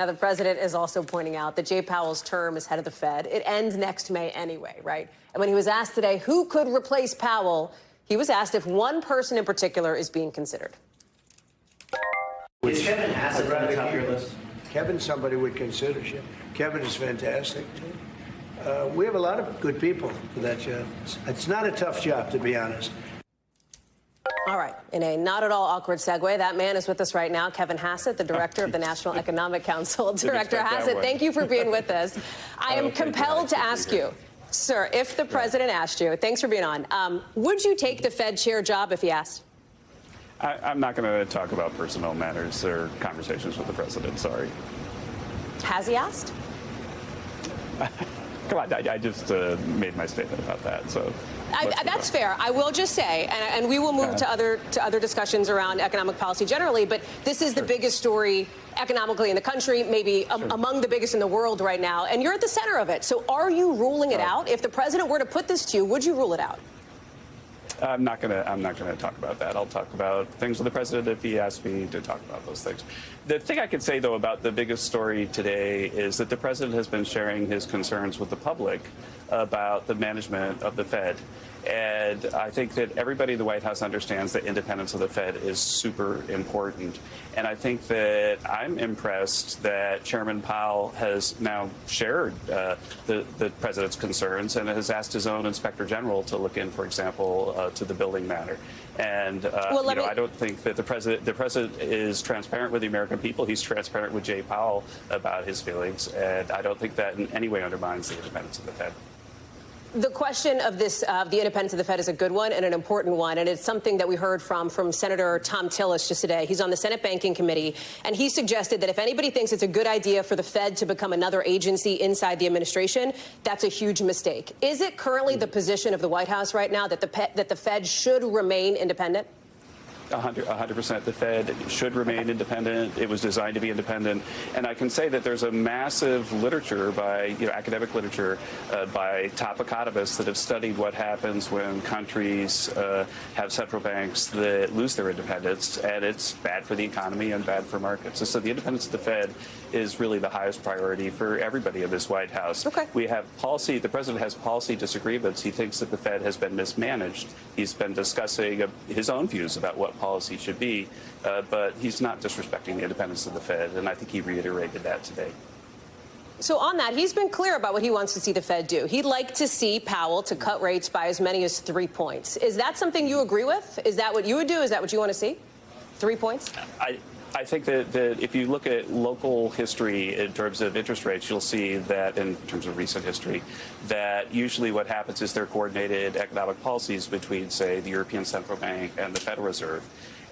Now, the president is also pointing out that Jay Powell's term as head of the Fed, it ends next May anyway, right? And when he was asked today who could replace Powell, he was asked if one person in particular is being considered. Is Kevin Hassett on the top of your list? Kevin's somebody we consider. Kevin is fantastic, too. We have a lot of good people for that job. It's not a tough job, to be honest. All right. In a not at all awkward segue, that man is with us right now, Kevin Hassett, the director of the National Economic Council. Director Hassett, thank you for being with us. I am compelled to ask you, sir, if the president asked you, thanks for being on, would you take the Fed chair job if he asked? I'm not going to talk about personal matters or conversations with the president. Sorry. Has he asked? Come on, I just made my statement about that. So that's fair. I will just say, and we will move to other discussions around economic policy generally, but this is the biggest story economically in the country, maybe among the biggest in the world right now, and you're at the center of it. So are you ruling it out? If the president were to put this to you, would you rule it out? I'm not gonna talk about that. I'll talk about things with the president if he asks me to talk about those things. The thing I can say, though, about the biggest story today is that the president has been sharing his concerns with the public about the management of the Fed. And I think that everybody in the White House understands that independence of the Fed is super important. And I think that I'm impressed that Chairman Powell has now shared the president's concerns and has asked his own inspector general to look in, for example, to the building matter. And I don't think that the president is transparent with the American people. He's transparent with Jay Powell about his feelings, and I don't think that in any way undermines the independence of the Fed. The question of the independence of the Fed is a good one and an important one, and it's something that we heard from Senator Tom Tillis just today. He's on the Senate Banking Committee, and he suggested that if anybody thinks it's a good idea for the Fed to become another agency inside the administration, that's a huge mistake. Is it currently the position of the White House right now that the Fed should remain independent? 100%. The Fed should remain independent. It was designed to be independent. And I can say that there's a massive literature by, academic literature by top economists that have studied what happens when countries have central banks that lose their independence. And it's bad for the economy and bad for markets. So the independence of the Fed is really the highest priority for everybody in this White House. Okay. We have policy. The president has policy disagreements. He thinks that the Fed has been mismanaged. He's been discussing his own views about what policy should be, but he's not disrespecting the independence of the Fed, and I think he reiterated that today. So on that, he's been clear about what he wants to see the Fed do. He'd like to see Powell to cut rates by as many as 3 points. Is that something you agree with? Is that what you would do? Is that what you want to see? 3 points? I think that if you look at local history in terms of interest rates, you'll see that in terms of recent history, that usually what happens is there are coordinated economic policies between, say, the European Central Bank and the Federal Reserve.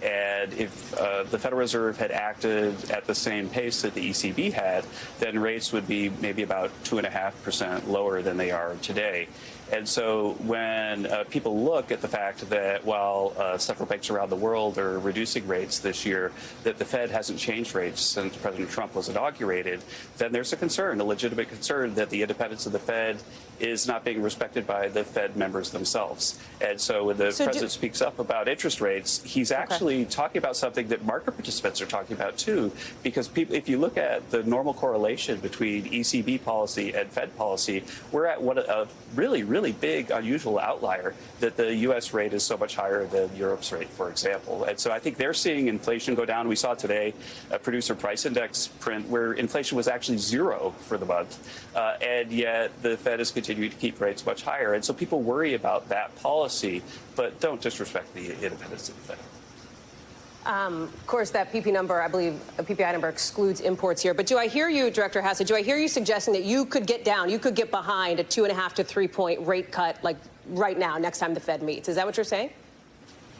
And if the Federal Reserve had acted at the same pace that the ECB had, then rates would be maybe about 2.5% lower than they are today. And so when people look at the fact that while central banks around the world are reducing rates this year, that the Fed hasn't changed rates since President Trump was inaugurated, then there's a concern, a legitimate concern, that the independence of the Fed is not being respected by the Fed members themselves. And so when the president speaks up about interest rates, he's actually talking about something that market participants are talking about, too, because people, if you look at the normal correlation between ECB policy and Fed policy, we're at a really big, unusual outlier that the U.S. rate is so much higher than Europe's rate, for example. And so I think they're seeing inflation go down. We saw today a producer price index print where inflation was actually 0 for the month, and yet the Fed is continuing to keep rates much higher. And so people worry about that policy, but don't disrespect the independence of the Fed. Of course, that PP number, I believe, PPI number excludes imports here. But do I hear you, Director Hassett, do I hear you suggesting that you could get behind a 2.5 to 3 point rate cut, like right now, next time the Fed meets? Is that what you're saying?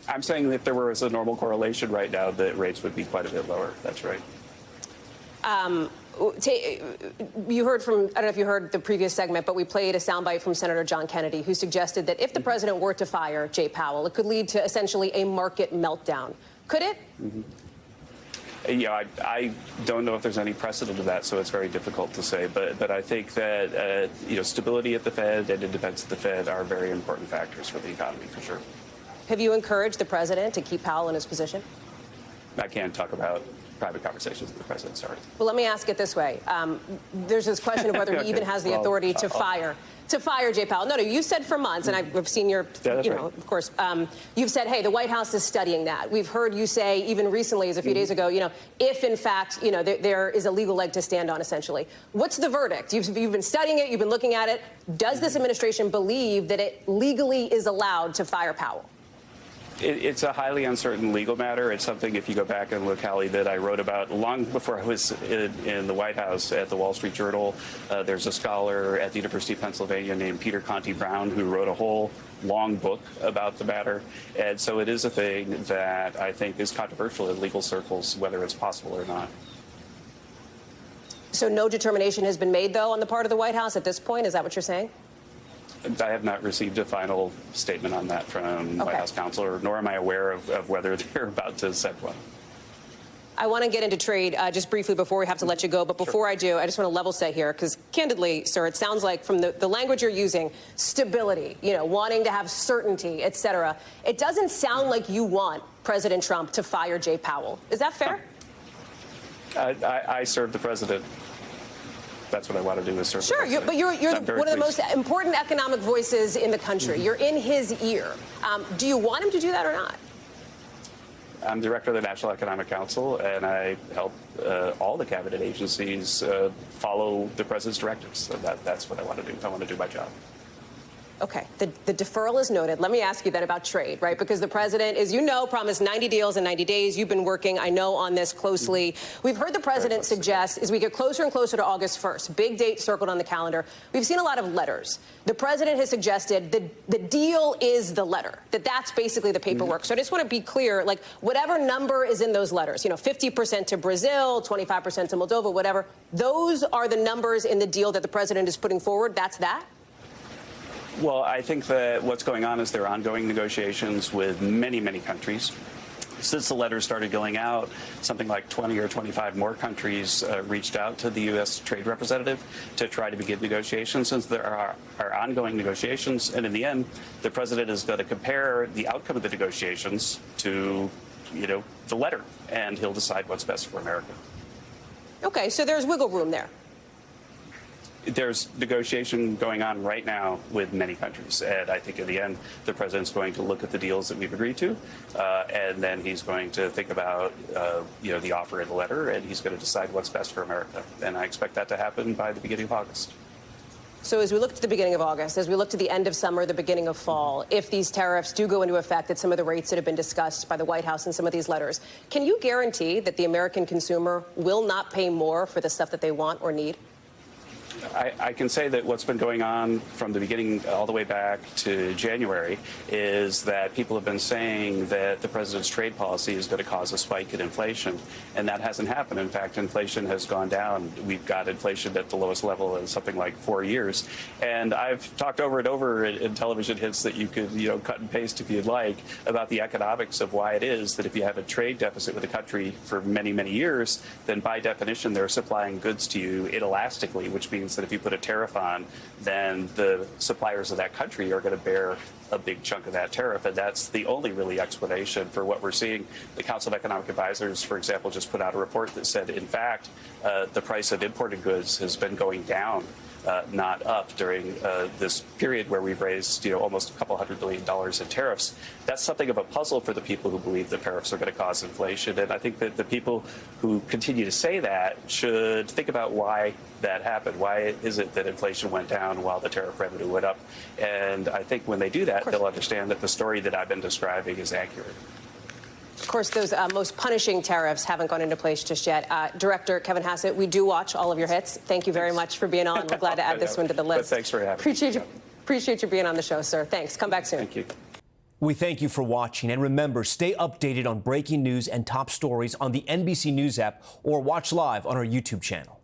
I'm saying that if there was a normal correlation right now, that rates would be quite a bit lower. That's right. You heard from, I don't know if you heard the previous segment, but we played a soundbite from Senator John Kennedy, who suggested that if the president were to fire Jay Powell, it could lead to essentially a market meltdown. Could it? I don't know if there's any precedent to that, so it's very difficult to say. But I think that stability at the Fed and independence of the Fed are very important factors for the economy, for sure. Have you encouraged the president to keep Powell in his position? I can't talk about private conversations that the president started. Well, let me ask it this way. There's this question of whether he even has the authority to fire Jay Powell. No, you said for months, and I've seen your, of course, you've said, hey, the White House is studying that. We've heard you say, even recently, as a few days ago, if in fact, there is a legal leg to stand on, essentially. What's the verdict? You've been studying it, you've been looking at it. Does this administration believe that it legally is allowed to fire Powell? It's a highly uncertain legal matter. It's something, if you go back and look, Hallie, that I wrote about long before I was in the White House at the Wall Street Journal. There's a scholar at the University of Pennsylvania named Peter Conti Brown who wrote a whole long book about the matter. And so it is a thing that I think is controversial in legal circles, whether it's possible or not. So no determination has been made, though, on the part of the White House at this point? Is that what you're saying? I have not received a final statement on that from White House counsel, nor am I aware of whether they're about to send one. I want to get into trade just briefly before we have to let you go. But before I do, I just want to level set here, because candidly, sir, it sounds like from the language you're using, stability, wanting to have certainty, et cetera. It doesn't sound like you want President Trump to fire Jay Powell. Is that fair? I serve the president. That's what I want to do, is serve the president. But you're one of the most important economic voices in the country. You're in his ear. Do you want him to do that or not? I'm director of the National Economic Council, and I help all the cabinet agencies follow the president's directives. So that's what I want to do. I want to do my job. Okay, the deferral is noted. Let me ask you then about trade, right? Because the president, as you know, promised 90 deals in 90 days. You've been working, I know, on this closely. We've heard the president suggest, as we get closer and closer to August 1st, big date circled on the calendar, we've seen a lot of letters. The president has suggested the deal is the letter, that's basically the paperwork. So I just want to be clear, like, whatever number is in those letters, 50% to Brazil, 25% to Moldova, whatever, those are the numbers in the deal that the president is putting forward. That's that? Well, I think that what's going on is there are ongoing negotiations with many, many countries. Since the letter started going out, something like 20 or 25 more countries reached out to the U.S. trade representative to try to begin negotiations. Since there are ongoing negotiations, and in the end, the president is going to compare the outcome of the negotiations to, the letter, and he'll decide what's best for America. Okay, so there's wiggle room there. There's negotiation going on right now with many countries, and I think in the end, the president's going to look at the deals that we've agreed to, and then he's going to think about, the offer in the letter, and he's going to decide what's best for America. And I expect that to happen by the beginning of August. So as we look to the beginning of August, as we look to the end of summer, the beginning of fall, if these tariffs do go into effect at some of the rates that have been discussed by the White House in some of these letters, can you guarantee that the American consumer will not pay more for the stuff that they want or need? I can say that what's been going on from the beginning all the way back to January is that people have been saying that the president's trade policy is going to cause a spike in inflation, and that hasn't happened. In fact, inflation has gone down. We've got inflation at the lowest level in something like 4 years. And I've talked over and over in television hits that you could, cut and paste if you'd like, about the economics of why it is that if you have a trade deficit with a country for many, many years, then by definition they're supplying goods to you inelastically, which means that if you put a tariff on, then the suppliers of that country are going to bear a big chunk of that tariff. And that's the only really explanation for what we're seeing. The Council of Economic Advisors, for example, just put out a report that said, in fact, the price of imported goods has been going down, not up, during this period where we've raised, almost a couple $100 billion in tariffs. That's something of a puzzle for the people who believe that tariffs are going to cause inflation. And I think that the people who continue to say that should think about why that happened. Why is it that inflation went down while the tariff revenue went up? And I think when they do that, they'll understand that the story that I've been describing is accurate. Of course, those most punishing tariffs haven't gone into place just yet. Director Kevin Hassett, we do watch all of your hits. Thank you very much for being on. We're glad to add this one to the list. But thanks for having me. Appreciate you being on the show, sir. Thanks. Come back soon. Thank you. We thank you for watching. And remember, stay updated on breaking news and top stories on the NBC News app or watch live on our YouTube channel.